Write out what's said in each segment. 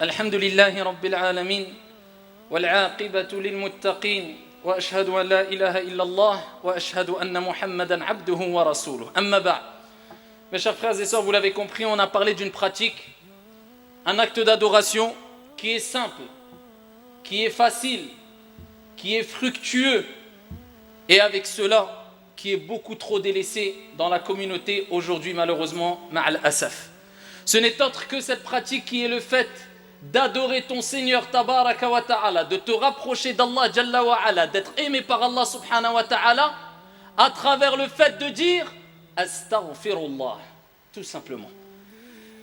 الحمد لله رب العالمين والعاقبة للمتقين وأشهد أن لا إله إلا الله وأشهد أن محمدا عبده ورسوله أما بعد. Mes chers frères et sœurs, vous l'avez compris, on a parlé d'une pratique, un acte d'adoration qui est simple, qui est facile, qui est fructueux et avec cela qui est beaucoup trop délaissé dans la communauté aujourd'hui malheureusement, ma'al asaf. Ce n'est autre que cette pratique qui est le fait d'adorer ton Seigneur tabaraka wa ta'ala, de te rapprocher d'Allah jalla wa ala, d'être aimé par Allah subhanahu wa ta'ala à travers le fait de dire astaghfirullah, tout simplement.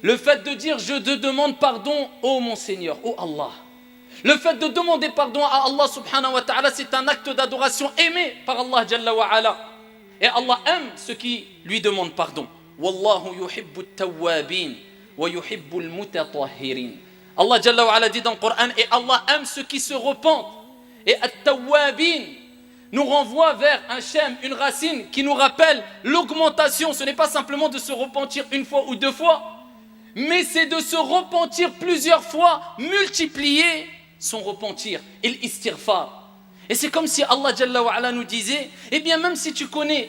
Le fait de dire je te demande pardon, ô mon Seigneur, ô Allah. Le fait de demander pardon à Allah subhanahu wa ta'ala, c'est un acte d'adoration aimé par Allah jalla wa ala. Et Allah aime ceux qui lui demandent pardon. Wallahu yuhibbu at-tawwabin wa yuhibbu al-mutatahhirin. Allah Jalla wa Ala dit dans le Coran, et Allah aime ceux qui se repentent. Et at-tawwabin nous renvoie vers un shem, une racine qui nous rappelle l'augmentation. Ce n'est pas simplement de se repentir une fois ou deux fois, mais c'est de se repentir plusieurs fois, multiplier son repentir, et l'istighfar. Et c'est comme si Allah Jalla wa Ala nous disait, eh bien même si tu commets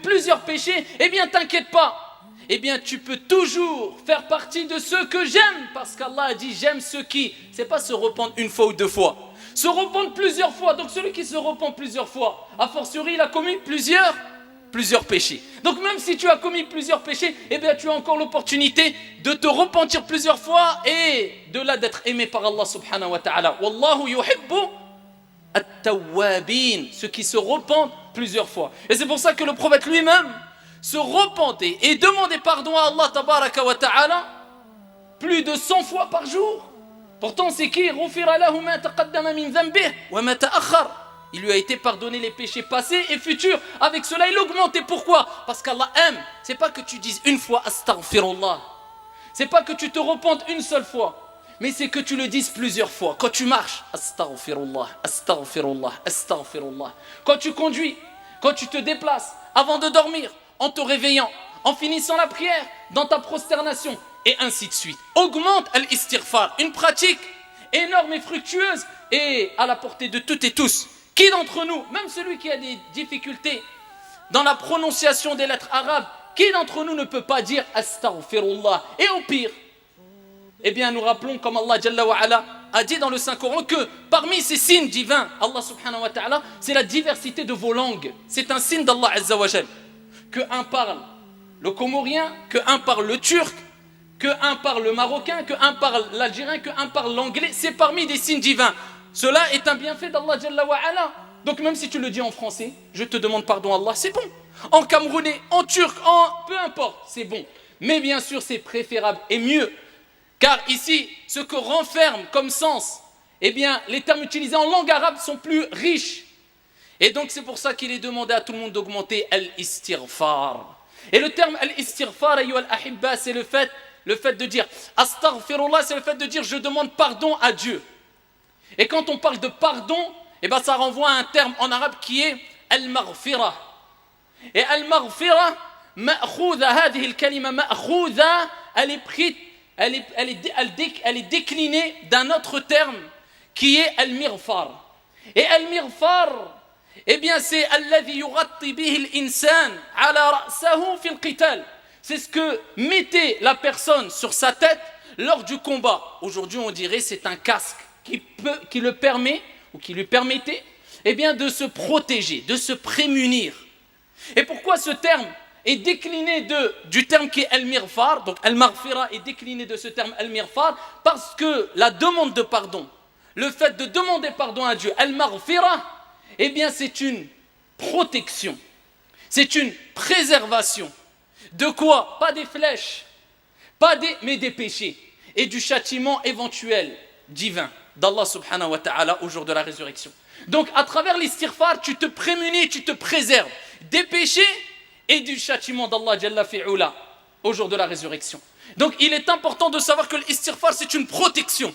plusieurs péchés, eh bien t'inquiète pas. Eh bien tu peux toujours faire partie de ceux que j'aime, parce qu'Allah a dit j'aime ceux qui, c'est pas se rependre une fois ou deux fois, se rependre plusieurs fois. Donc celui qui se repent plusieurs fois, a fortiori il a commis plusieurs péchés. Donc même si tu as commis plusieurs péchés, eh bien tu as encore l'opportunité de te repentir plusieurs fois et de là d'être aimé par Allah subhanahu wa ta'ala. Wallahu yuhibbu at-tawwabin, ceux qui se repentent plusieurs fois. Et c'est pour ça que le prophète lui-même se repentait et demandait pardon à Allah tabaraka wa ta'ala plus de 100 fois par jour. Pourtant c'est qui? Il lui a été pardonné les péchés passés et futurs. Avec cela il augmente. Et pourquoi? Parce qu'Allah aime. C'est pas que tu dises une fois astaghfirullah, c'est pas que tu te repentes une seule fois, mais c'est que tu le dises plusieurs fois. Quand tu marches, astaghfirullah, astaghfirullah, astaghfirullah. Quand tu conduis, quand tu te déplaces, avant de dormir, en te réveillant, en finissant la prière, dans ta prosternation, et ainsi de suite. Augmente al-istighfar, une pratique énorme et fructueuse et à la portée de toutes et tous. Qui d'entre nous, même celui qui a des difficultés dans la prononciation des lettres arabes, qui d'entre nous ne peut pas dire astaghfirullah? Et au pire, eh bien nous rappelons comme Allah Jalla wa Ala a dit dans le Saint-Coran que parmi ces signes divins, Allah subhanahu wa ta'ala, c'est la diversité de vos langues. C'est un signe d'Allah Azza wa Jal. Que un parle le comorien, que un parle le turc, que un parle le marocain, que un parle l'algérien, que un parle l'anglais. C'est parmi des signes divins. Cela est un bienfait d'Allah Jalla wa Ala. Donc même si tu le dis en français, je te demande pardon Allah, c'est bon. En camerounais, en turc, peu importe, c'est bon. Mais bien sûr c'est préférable et mieux. Car ici, ce que renferme comme sens, eh bien, les termes utilisés en langue arabe sont plus riches. Et donc, c'est pour ça qu'il est demandé à tout le monde d'augmenter al-istighfar. Et le terme al-istighfar, ayyuha al-ahibba, c'est le fait de dire astaghfirullah, c'est le fait de dire je demande pardon à Dieu. Et quand on parle de pardon, eh bien, ça renvoie à un terme en arabe qui est al-maghfira. Et al-maghfira, ma'khouda, hadhihi al-kalima ma'khouda, elle est prise. Elle est déclinée d'un autre terme qui est al-mighfar. Et al-mighfar, eh bien c'est alladhi yughatti bihi al-insan ala ra'sahu fi al-qital. C'est ce que mettait la personne sur sa tête lors du combat. Aujourd'hui on dirait c'est un casque qui le permet ou qui lui permettait eh bien de se protéger, de se prémunir. Et pourquoi ce terme est décliné du terme qui est al-mighfar? Donc al-maghfira est décliné de ce terme al-mighfar parce que la demande de pardon, le fait de demander pardon à Dieu, al-maghfira, eh bien c'est une protection, c'est une préservation. De quoi? Pas des flèches, mais des péchés et du châtiment éventuel divin d'Allah subhanahu wa ta'ala au jour de la résurrection. Donc à travers l'istighfar, tu te prémunis, tu te préserves des péchés et du châtiment d'Allah Jalla fi'ula au jour de la résurrection. Donc il est important de savoir que l'istighfar c'est une protection.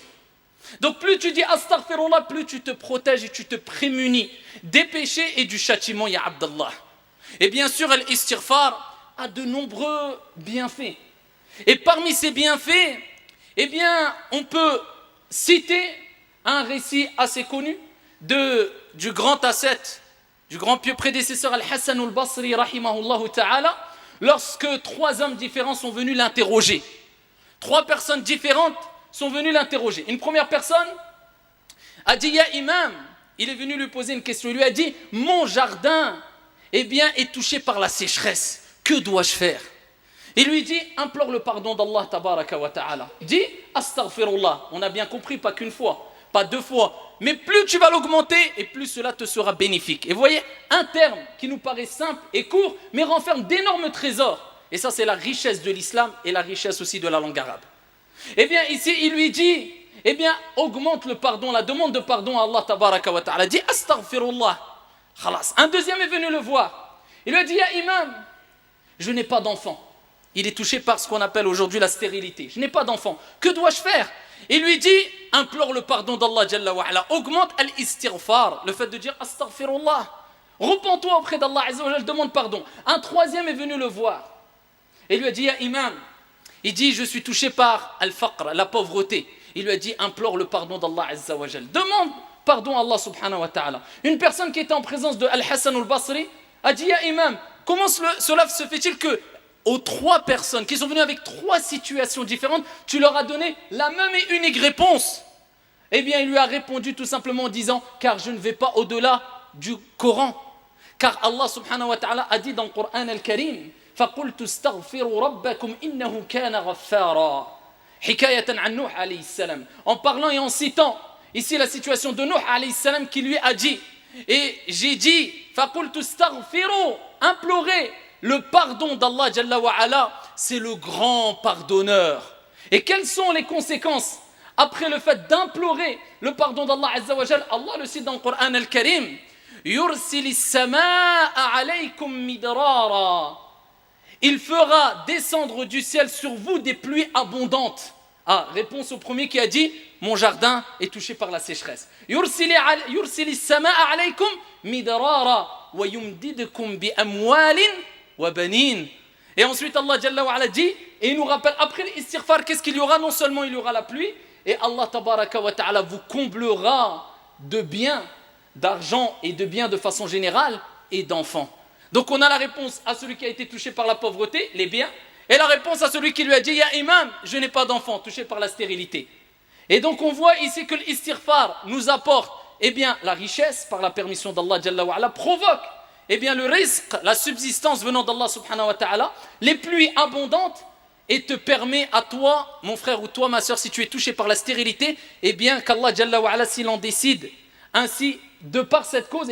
Donc plus tu dis astaghfirullah, plus tu te protèges et tu te prémunis des péchés et du châtiment, ya Abdallah. Et bien sûr l'istighfar a de nombreux bienfaits. Et parmi ces bienfaits, eh bien on peut citer un récit assez connu du grand ascète, du grand pieux prédécesseur Al-Hassan al-Basri, rahimahullah ta'ala, lorsque 3 hommes différents sont venus l'interroger. 3 personnes différentes sont venues l'interroger. Une première personne a dit, Ya Imam, il est venu lui poser une question. Il lui a dit, mon jardin est touché par la sécheresse. Que dois-je faire? Il lui dit, implore le pardon d'Allah tabaraka wa ta'ala. Dis, astaghfirullah. On a bien compris, pas qu'une fois, pas 2 fois. Mais plus tu vas l'augmenter, et plus cela te sera bénéfique. Et vous voyez, un terme qui nous paraît simple et court, mais renferme d'énormes trésors. Et ça, c'est la richesse de l'islam et la richesse aussi de la langue arabe. Eh bien, ici, il lui dit, augmente le pardon, la demande de pardon à Allah tabaraka wa ta'ala. Dis, astaghfirullah. Khalas. Un deuxième est venu le voir. Il lui a dit, Ya Imam, je n'ai pas d'enfant. Il est touché par ce qu'on appelle aujourd'hui la stérilité. Je n'ai pas d'enfant. Que dois-je faire? Il lui dit, implore le pardon d'Allah Jalla wa ala. Augmente al-istighfar, le fait de dire astaghfirullah. Repends-toi auprès d'Allah Azza wa Jalla, demande pardon. Un troisième est venu le voir. Et lui a dit, Ya Imam, il dit, je suis touché par al-faqr, la pauvreté. Il lui a dit, implore le pardon d'Allah Azza wa Jalla. Demande pardon à Allah subhanahu wa ta'ala. Une personne qui était en présence de Al-Hassan al-Basri a dit, Ya Imam, comment cela se fait-il que aux 3 personnes qui sont venues avec 3 situations différentes, tu leur as donné la même et unique réponse? Eh bien, il lui a répondu tout simplement en disant, car je ne vais pas au-delà du Coran. Car Allah subhanahu wa ta'ala a dit dans le Coran al-Karim, فَقُلْتُ اسْتَغْفِرُوا رَبَّكُمْ إِنَّهُ كَانَ غَفَّارًا حِكَايَةً عن نوح alayhi salam. En parlant et en citant ici la situation de Nuh alayhi salam qui lui a dit, et j'ai dit, فَقُلْتُ اسْتَغْفِرُوا, implorez le pardon d'Allah Jalla wa ala, c'est le grand pardonneur. Et quelles sont les conséquences après le fait d'implorer le pardon d'Allah Azza wa Jalla? Allah le cite dans le Coran al-Karim, yursilis samaa alaykum midrara. Il fera descendre du ciel sur vous des pluies abondantes. Ah, réponse au premier qui a dit, mon jardin est touché par la sécheresse. Yursilis samaa alaykum midrara wa yumdidkum bi amwalin. Et ensuite Allah Jalla wa ala dit, et il nous rappelle après l'istighfar, qu'est-ce qu'il y aura? Non seulement il y aura la pluie, et Allah tabaraka wa ta'ala vous comblera de biens, d'argent et de biens de façon générale, et d'enfants. Donc on a la réponse à celui qui a été touché par la pauvreté, les biens, et la réponse à celui qui lui a dit, Ya Imam, je n'ai pas d'enfant, touché par la stérilité. Et donc on voit ici que l'istighfar nous apporte la richesse par la permission d'Allah Jalla wa ala, provoque le rizq, la subsistance venant d'Allah subhanahu wa ta'ala, les pluies abondantes, et te permet à toi, mon frère ou toi, ma soeur, si tu es touché par la stérilité, qu'Allah Jalla wa ala, s'il en décide ainsi, de par cette cause,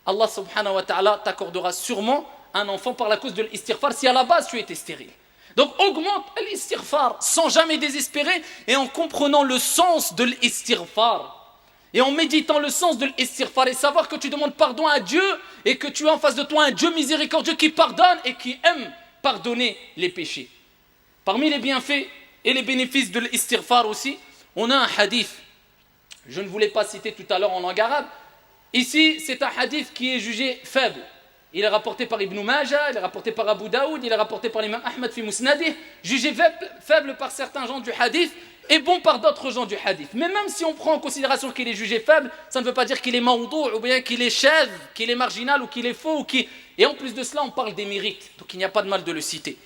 Allah subhanahu wa ta'ala t'accordera sûrement un enfant par la cause de l'istighfar, si à la base tu étais stérile. Donc augmente l'istighfar sans jamais désespérer, et en comprenant le sens de l'istighfar. Et en méditant le sens de l'istighfar et savoir que tu demandes pardon à Dieu et que tu as en face de toi un Dieu miséricordieux qui pardonne et qui aime pardonner les péchés. Parmi les bienfaits et les bénéfices de l'istighfar aussi, on a un hadith. Je ne voulais pas citer tout à l'heure en langue arabe. Ici, c'est un hadith qui est jugé faible. Il est rapporté par Ibn Majah, il est rapporté par Abu Daoud, il est rapporté par l'imam Ahmad fi Musnadih, jugé faible par certains gens du hadith et bon par d'autres gens du hadith. Mais même si on prend en considération qu'il est jugé faible, ça ne veut pas dire qu'il est maoudou, ou bien qu'il est chèvre, qu'il est marginal, ou qu'il est faux, et en plus de cela, on parle des mérites. Donc il n'y a pas de mal de le citer.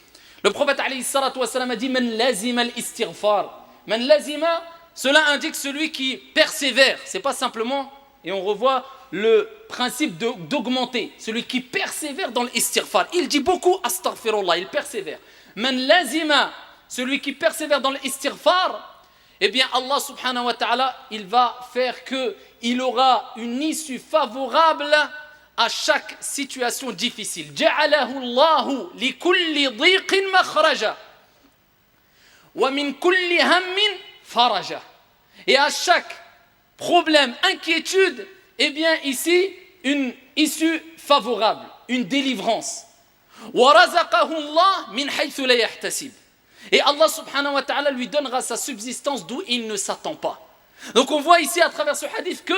Le prophète alayhi salatu wa salam a dit, Man lazima al-istighfar. Man lazima, cela indique celui qui persévère. C'est pas simplement, et on revoit le principe d'augmenter, celui qui persévère dans l'istighfar. Il dit beaucoup astaghfirullah, il persévère. Man lazima, celui qui persévère dans l'istighfar, Allah subhanahu wa ta'ala, il va faire qu'il aura une issue favorable à chaque situation difficile. Ja'alahu Allahu li kulli dhiqin makhraja wa min kulli hammin faraja. Et à chaque problème, inquiétude, ici, une issue favorable, une délivrance. Wa razaqahu Allah min haythu la yahtasib. Et Allah subhanahu wa ta'ala lui donnera sa subsistance d'où il ne s'attend pas. Donc on voit ici à travers ce hadith que,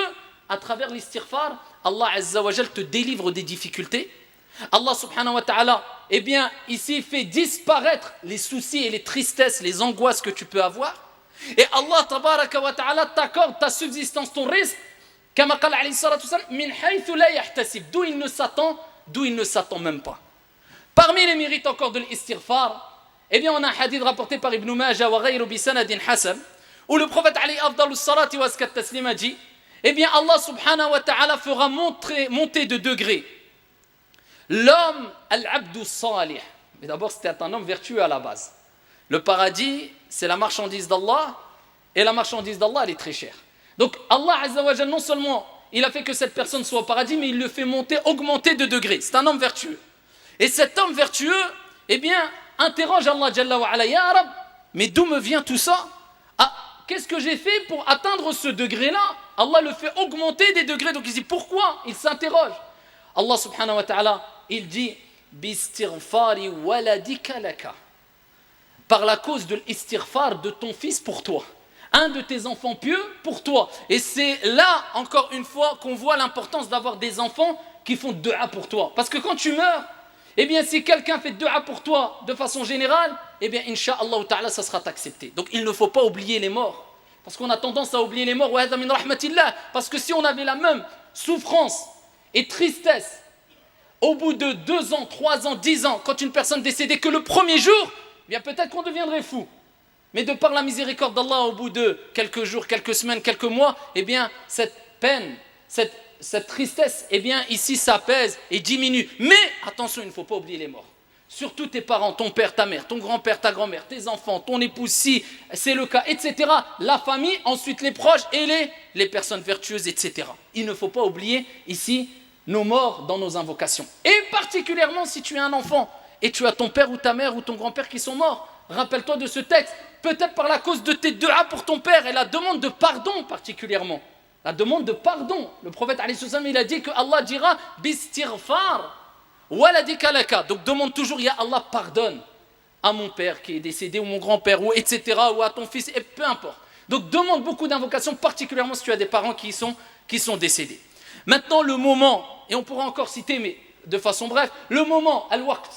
à travers l'istighfar, Allah azza wa jal te délivre des difficultés. Allah subhanahu wa ta'ala, ici fait disparaître les soucis et les tristesses, les angoisses que tu peux avoir. Et Allah tabaraka wa ta'ala t'accorde ta subsistance, ton risque, kama qala alayhi salatu wassalam, min haythu la yahtasib, d'où il ne s'attend même pas. Parmi les mérites encore de l'istighfar, eh bien on a un hadith rapporté par Ibn Majah wa ghayru bi sanadin hasan, où le prophète alayhi afdalus salati wa askat taslima dit, eh bien Allah subhanahu wa ta'ala fera monter de degrés l'homme al-abdu salih. Mais d'abord c'était un homme vertueux à la base. Le paradis, c'est la marchandise d'Allah, et la marchandise d'Allah, elle est très chère. Donc Allah Azza wa Jalla, non seulement il a fait que cette personne soit au paradis, mais il le fait augmenter de degrés. C'est un homme vertueux. Et cet homme vertueux, eh bien, interroge Allah Jalla wa Ala, Ya Rab, mais d'où me vient tout ça? Ah, qu'est-ce que j'ai fait pour atteindre ce degré-là? Allah le fait augmenter des degrés. Donc il dit, pourquoi? Il s'interroge. Allah subhanahu wa ta'ala, il dit, Bistighfari waladika laka. Par la cause de l'istighfar de ton fils pour toi. Un de tes enfants pieux pour toi. Et c'est là, encore une fois, qu'on voit l'importance d'avoir des enfants qui font dua pour toi. Parce que quand tu meurs, eh bien, si quelqu'un fait dua pour toi de façon générale, eh bien, incha'Allah ta'ala, ça sera accepté. Donc, il ne faut pas oublier les morts. Parce qu'on a tendance à oublier les morts. Parce que si on avait la même souffrance et tristesse au bout de 2 ans, 3 ans, 10 ans, quand une personne décédait que le premier jour, eh bien peut-être qu'on deviendrait fou. Mais de par la miséricorde d'Allah, au bout de quelques jours, quelques semaines, quelques mois, eh bien cette peine, cette tristesse, eh bien ici s'apaise et diminue. Mais attention, il ne faut pas oublier les morts. Surtout tes parents, ton père, ta mère, ton grand-père, ta grand-mère, tes enfants, ton épouse, si c'est le cas, etc. La famille, ensuite les proches et les personnes vertueuses, etc. Il ne faut pas oublier ici nos morts dans nos invocations. Et particulièrement si tu es un enfant et tu as ton père ou ta mère ou ton grand-père qui sont morts, rappelle-toi de ce texte, peut-être par la cause de tes du'a pour ton père et la demande de pardon particulièrement. La demande de pardon. Le prophète alayhi salam, il a dit que Allah dira bistighfar waladika laka. Donc demande toujours, ya Allah, pardonne à mon père qui est décédé ou mon grand-père ou etc. ou à ton fils, et peu importe. Donc demande beaucoup d'invocations, particulièrement si tu as des parents qui sont décédés. Maintenant le moment, et on pourra encore citer mais de façon brève, le moment al-waqt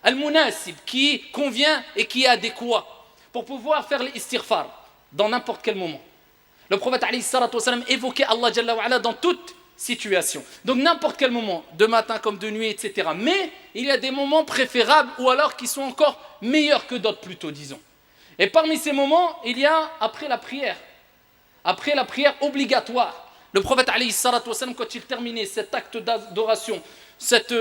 al-munasib, qui convient et qui est adéquat pour pouvoir faire l'istighfar dans n'importe quel moment. Le prophète alayhi salatu wassalam évoquait Allah Jalla wa Ala dans toute situation. Donc n'importe quel moment, de matin comme de nuit, etc. Mais il y a des moments préférables ou alors qui sont encore meilleurs que d'autres plutôt, disons. Et parmi ces moments, il y a après la prière obligatoire. Le prophète alayhi salatu wassalam, quand il terminait cet acte d'adoration, cette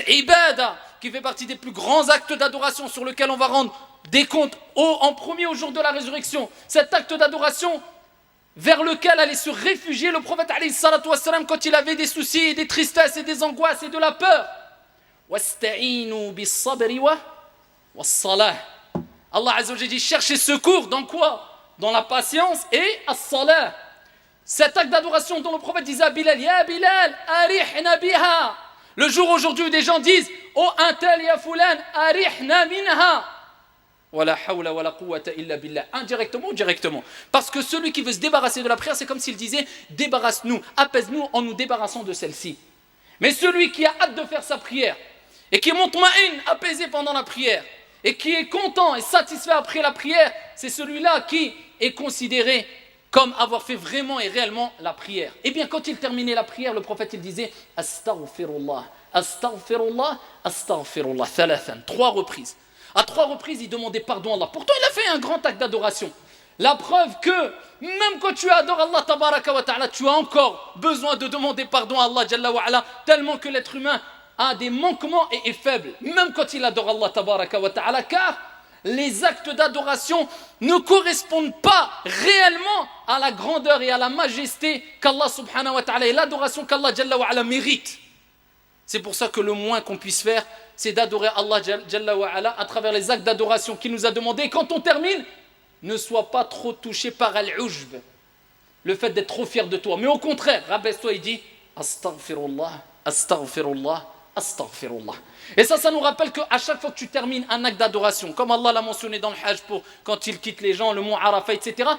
ibada qui fait partie des plus grands actes d'adoration sur lequel on va rendre des comptes en premier au jour de la résurrection, cet acte d'adoration vers lequel allait se réfugier le prophète alayhi salatu wassalam quand il avait des soucis et des tristesses et des angoisses et de la peur. Wasta'inu bis-sabri was-salah. Allah azza wa jalla dit cherchez secours dans quoi? Dans la patience et as-salah. Cet acte d'adoration dont le prophète disait à Bilal, Ya Bilal, arihna biha. Le jour aujourd'hui où des gens disent, oh un tel ya fulan, arihna minha. Wala hawla wala quwwata illa billah. Indirectement ou directement. Parce que celui qui veut se débarrasser de la prière, c'est comme s'il disait, débarrasse-nous, apaise-nous en nous débarrassant de celle-ci. Mais celui qui a hâte de faire sa prière, et qui est mutma'in, apaisé pendant la prière, et qui est content et satisfait après la prière, c'est celui-là qui est considéré comme avoir fait vraiment et réellement la prière. Et bien quand il terminait la prière, le prophète il disait Astaghfirullah, Astaghfirullah, Astaghfirullah, thalathan, 3 reprises. À 3 reprises, il demandait pardon à Allah. Pourtant, il a fait un grand acte d'adoration. La preuve que même quand tu adores Allah tabaraka wa ta'ala, tu as encore besoin de demander pardon à Allah jalla wa ala, tellement que l'être humain a des manquements et est faible, même quand il adore Allah tabaraka wa ta'ala, car les actes d'adoration ne correspondent pas réellement à la grandeur et à la majesté qu'Allah subhanahu wa ta'ala et l'adoration qu'Allah jalla wa ala mérite. C'est pour ça que le moins qu'on puisse faire, c'est d'adorer Allah jalla wa ala à travers les actes d'adoration qu'il nous a demandé. Et quand on termine, ne sois pas trop touché par al-ujb, le fait d'être trop fier de toi. Mais au contraire, rabaisse-toi et dis Astaghfirullah, Astaghfirullah, Astaghfirullah. Et ça nous rappelle qu'à chaque fois que tu termines un acte d'adoration, comme Allah l'a mentionné dans le Hajj pour quand il quitte les gens, le mont Arafat, etc.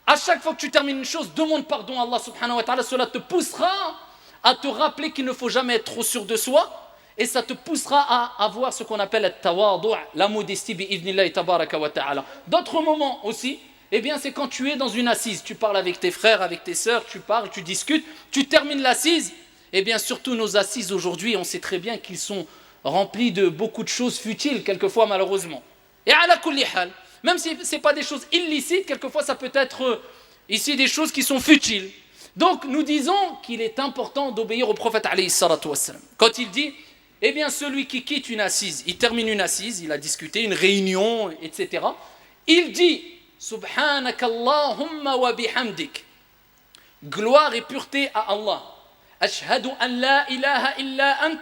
À chaque fois que tu termines une chose, demande pardon à Allah subhanahu wa ta'ala. Cela te poussera à te rappeler qu'il ne faut jamais être trop sûr de soi. Et ça te poussera à avoir ce qu'on appelle le tawadu', la modestie bi'idhnillahi tabaraka wa ta'ala. D'autres moments aussi, Eh bien, c'est quand tu es dans une assise. Tu parles avec tes frères, avec tes sœurs, tu parles, tu discutes, tu termines l'assise. Eh bien, surtout nos assises aujourd'hui, on sait très bien qu'ils sont remplis de beaucoup de choses futiles, quelquefois malheureusement. Et ala kulli hal, même si ce n'est pas des choses illicites, quelquefois ça peut être ici des choses qui sont futiles. Donc, nous disons qu'il est important d'obéir au prophète alayhi salatu wassalam. Quand il dit, eh bien, celui qui quitte une assise, il termine une assise, il a discuté, une réunion, etc. Il dit, Subhanakallahumma wa bihamdik. Gloire et pureté à Allah. Ashhadu an la ilaha illa ant.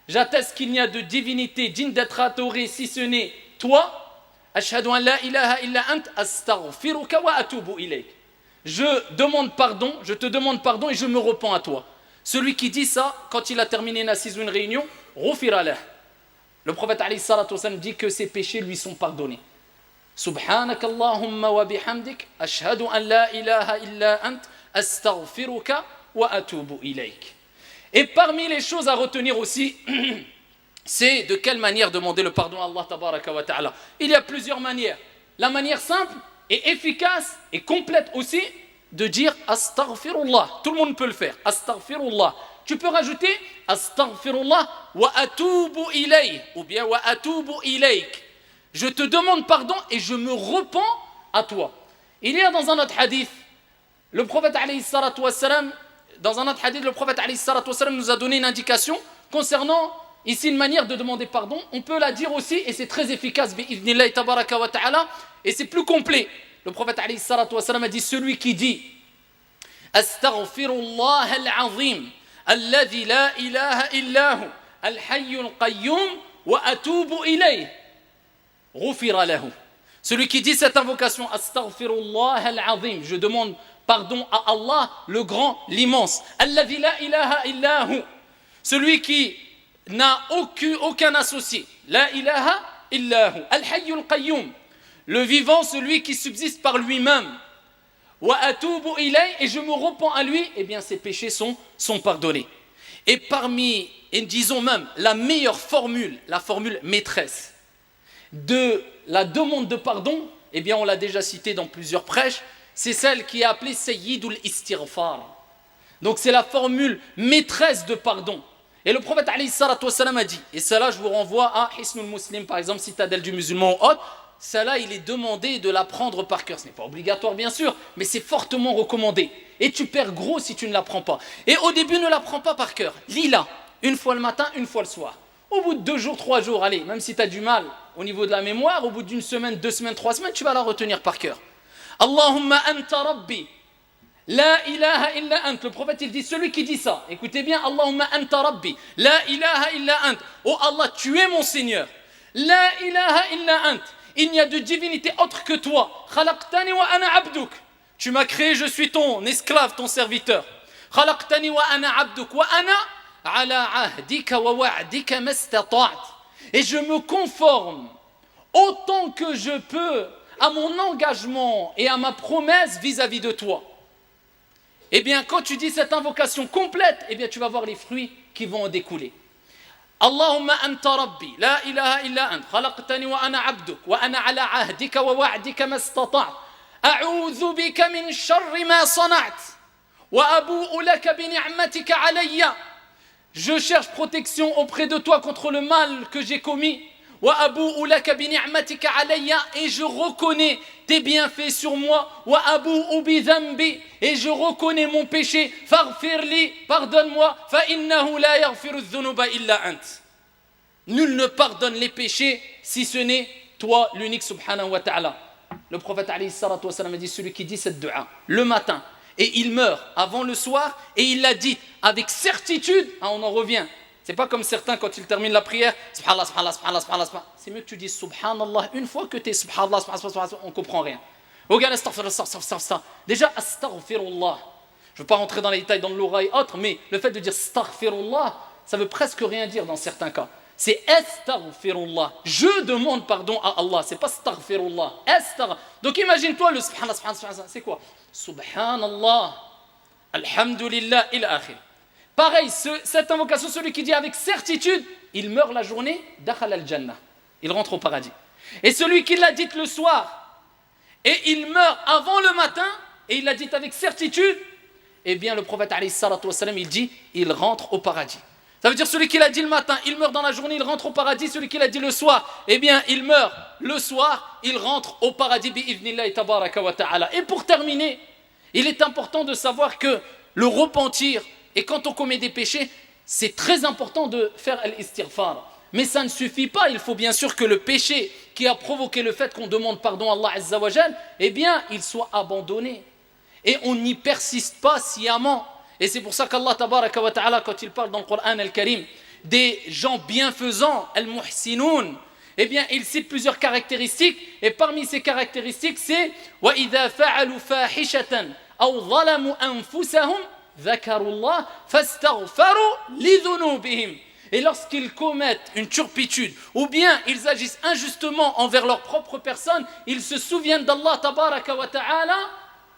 J'atteste qu'il n'y a de divinité digne d'être adorée si ce n'est toi. Ashhadu an la ilaha illa ant. Astaghfiruka wa atubu ilayk. Je te demande pardon et je me repens à toi. Celui qui dit ça, quand il a terminé une assise ou une réunion, ghufira lah. Le prophète alayhi salatu wasallam dit que ses péchés lui sont pardonnés. Subhanakallahumma wa bihamdik, ashhadu an la ilaha illa ant, astaghfiruka wa atubu ilayk. Et parmi les choses à retenir aussi, c'est de quelle manière demander le pardon à Allah tabaraka wa ta'ala. Il y a plusieurs manières. La manière simple et efficace et complète aussi de dire astaghfirullah. Tout le monde peut le faire. Astaghfirullah. Tu peux rajouter astaghfirullah wa atubu ilayk ou bien wa atubu ilayk. Je te demande pardon et je me repens à toi. Il y a dans un autre hadith, le prophète alayhi salatu wassalam, nous a donné une indication concernant ici une manière de demander pardon. On peut la dire aussi et c'est très efficace bi'idhnillahi tabaraka wa ta'ala et c'est plus complet. Le prophète alayhi salatu wassalam a dit celui qui dit astaghfirullah al-azim alladhi la ilaha illahu al-hayyul qayyum wa atubu ilayh ghufira lahu. Celui qui dit cette invocation astaghfirullah al-azim, je demande pardon à Allah le grand, l'immense, alladhi la ilaha illahu, celui qui n'a aucun associé, la ilaha illahu, al-hayyul qayyum, le vivant, celui qui subsiste par lui-même. Wa atubu ilay, et je me repens à lui, eh bien ses péchés sont pardonnés. Et parmi, et disons même, la meilleure formule, la formule maîtresse de la demande de pardon, eh bien on l'a déjà cité dans plusieurs prêches, c'est celle qui est appelée Sayyidul Istighfar. Donc c'est la formule maîtresse de pardon. Et le prophète alayhi salatu wassalam a dit, et cela je vous renvoie à Hisnul Muslim par exemple, citadelle du musulman ou autre, cela il est demandé de l'apprendre par cœur. Ce n'est pas obligatoire bien sûr, mais c'est fortement recommandé. Et tu perds gros si tu ne l'apprends pas. Et au début ne l'apprends pas par cœur. Lis-la, une fois le matin, une fois le soir. Au bout de 2 jours, 3 jours, allez, même si tu as du mal au niveau de la mémoire, au bout d'une semaine, 2 semaines, 3 semaines, tu vas la retenir par cœur. Allahumma anta rabbi, la ilaha illa ant. Le prophète il dit, celui qui dit ça, écoutez bien, Allahumma anta rabbi, la ilaha illa ant. Oh Allah, tu es mon Seigneur. La ilaha illa ant. Il n'y a de divinité autre que toi. Khalaqtani wa ana abduk. Tu m'as créé, je suis ton esclave, ton serviteur. Khalaqtani wa ana abduk wa ana ala ahdika wa wa'dika mastata'at. Et je me conforme autant que je peux à mon engagement et à ma promesse vis-à-vis de toi. Eh bien, quand tu dis cette invocation complète, eh bien, tu vas voir les fruits qui vont en découler. Allahumma anta rabbi, la ilaha illa ant, khalaqtani wa ana abduk, wa ana ala ahdika wa wa'dika mastata'at. A'udhu bika min sharri ma sana'at, wa abu'u laka bi ni'matika alayya. Je cherche protection auprès de toi contre le mal que j'ai commis. Wa abu'u laka bi ni'matika alayya, et je reconnais tes bienfaits sur moi. Wa abu'u bi dhanbi, et je reconnais mon péché. Faghfirli, pardonne-moi. Fa innahu la yaghfiru dhunuba illa ant. Nul ne pardonne les péchés si ce n'est toi l'unique subhanahu wa ta'ala. Le prophète alayhi salatu wa sallam a dit, celui qui dit cette dua le matin et il meurt avant le soir et il l'a dit avec certitude, on en revient. C'est pas comme certains quand ils terminent la prière, subhanallah, subhanallah, subhanallah, subhanallah. C'est mieux que tu dises subhanallah une fois que tu es subhanallah, subhanallah, on comprend rien. Regarde, astaghfirullah. Déjà, astaghfirullah. Je ne veux pas rentrer dans les détails dans l'oreille et autres, mais le fait de dire astaghfirullah, ça veut presque rien dire dans certains cas. C'est astaghfirullah. Je demande pardon à Allah. C'est pas astaghfirullah. Donc imagine-toi le subhanallah, subhanallah, c'est quoi? Subhanallah, alhamdulillah, ila akhir. Pareil, cette invocation, celui qui dit avec certitude, il meurt la journée, dakhal al-jannah. Il rentre au paradis. Et celui qui l'a dit le soir, et il meurt avant le matin, et il l'a dit avec certitude, eh bien le prophète alayhi salatu wassalam, il dit, il rentre au paradis. Ça veut dire celui qui l'a dit le matin, il meurt dans la journée, il rentre au paradis. Celui qui l'a dit le soir, eh bien il meurt le soir, il rentre au paradis bi'idhnillahi tabaraka wa ta'ala. Et pour terminer, il est important de savoir que le repentir, et quand on commet des péchés, c'est très important de faire al-istighfar. Mais ça ne suffit pas, il faut bien sûr que le péché qui a provoqué le fait qu'on demande pardon à Allah Azza wa Jal, eh bien il soit abandonné. Et on n'y persiste pas sciemment. Et c'est pour ça qu'Allah tabaraka wa ta'ala, quand il parle dans le Coran al-Karim des gens bienfaisants, al-muhsinoun, eh bien il cite plusieurs caractéristiques, et parmi ces caractéristiques c'est وَإِذَا فَعَلُوا فَاحِشَةً أَوْ ظَلَمُوا أَنفُسَهُمْ ذَكَرُوا اللَّهَ فَاسْتَغْفَرُوا لِذُنُوبِهِمْ. Et lorsqu'ils commettent une turpitude, ou bien ils agissent injustement envers leur propre personne, ils se souviennent d'Allah tabaraka wa ta'ala,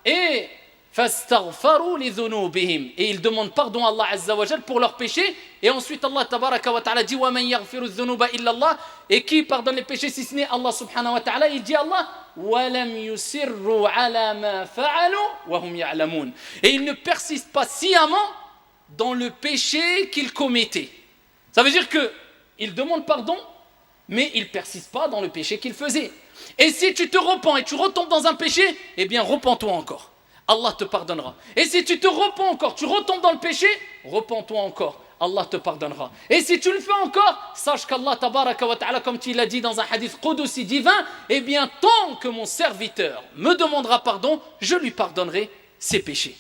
et فَاسْتَغْفَرُوا لِذُنُوبِهِمْ, et ils demandent pardon à Allah Azza wa Jal pour leurs péchés. Et ensuite Allah tabaraka wa ta'ala dit وَمَنْ يَغْفِرُ الذُّنُوبَ إِلَّا اللَّهِ, et qui pardonne les péchés si ce n'est Allah subhanahu wa ta'ala? Il dit Allah وَلَمْ يُسِرُّوا عَلَى مَا فَعَلُوا وَهُمْ يَعْلَمُونَ, et ils ne persistent pas sciemment dans le péché qu'ils commettaient. Ça veut dire qu'ils demandent pardon, mais ils ne persistent pas dans le péché qu'ils faisaient. Et si tu te repens et tu retombes dans un péché, eh bien repens-toi encore. Allah te pardonnera. Et si tu te repens encore, tu retombes dans le péché, repens-toi encore. Allah te pardonnera. Et si tu le fais encore, sache qu'Allah tabaraka wa ta'ala, comme tu l'as dit dans un hadith qudusi divin, eh bien tant que mon serviteur me demandera pardon, je lui pardonnerai ses péchés.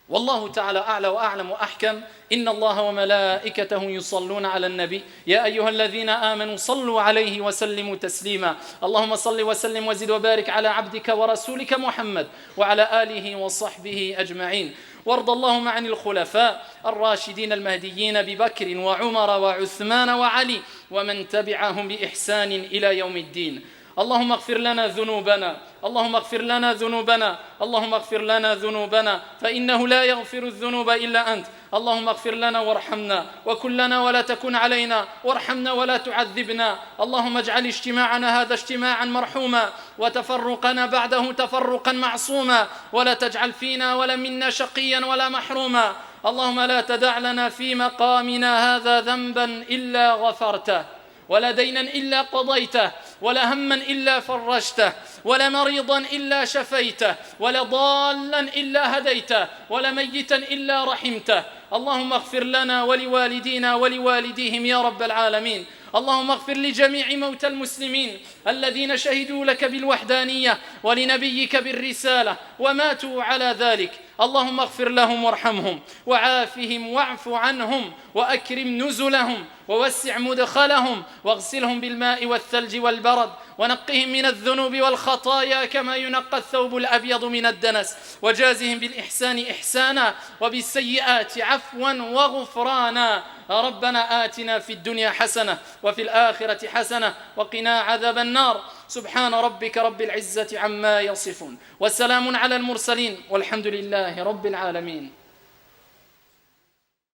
والله تعالى أعلى وأعلم وأحكم. إن الله وملائكته يصلون على النبي يا أيها الذين آمنوا صلوا عليه وسلموا تسليما. اللهم صل وسلم وزد وبارك على عبدك ورسولك محمد وعلى آله وصحبه أجمعين. وارض اللهم عن الخلفاء الراشدين المهديين ببكر وعمر وعثمان وعلي ومن تبعهم بإحسان إلى يوم الدين. اللهم اغفر لنا ذنوبنا، اللهم اغفر لنا ذنوبنا، اللهم اغفر لنا ذنوبنا، فإنه لا يغفر الذنوب إلا أنت. اللهم اغفر لنا وارحمنا وكن لنا ولا تكن علينا، وارحمنا ولا تعذبنا. اللهم اجعل اجتماعنا هذا اجتماعا مرحوما، وتفرقنا بعده تفرقا معصوما، ولا تجعل فينا ولا منا شقيا ولا محروما. اللهم لا تدع لنا في مقامنا هذا ذنبا إلا غفرته، ولا دينا إلا قضيته، ولا هما إلا فرجته، ولا مريضا إلا شفيته، ولا ضالا إلا هديته، ولا ميتا إلا رحمته. اللهم اغفر لنا ولوالدينا ولوالديهم يا رب العالمين. اللهم اغفر لجميع موتى المسلمين الذين شهدوا لك بالوحدانية ولنبيك بالرسالة وماتوا على ذلك. اللهم اغفر لهم وارحمهم وعافهم واعف عنهم وأكرم نزلهم ووسع مدخلهم واغسلهم بالماء والثلج والبرد ونقهم من الذنوب والخطايا كما ينقى الثوب الأبيض من الدنس، وجازهم بالإحسان إحسانا وبالسيئات عفوا وغفرانا. ربنا آتنا في الدنيا حسنة وفي الآخرة حسنة وقنا عذاب النار. سبحان ربك رب العزة عما يصفون وسلام على المرسلين والحمد لله رب العالمين.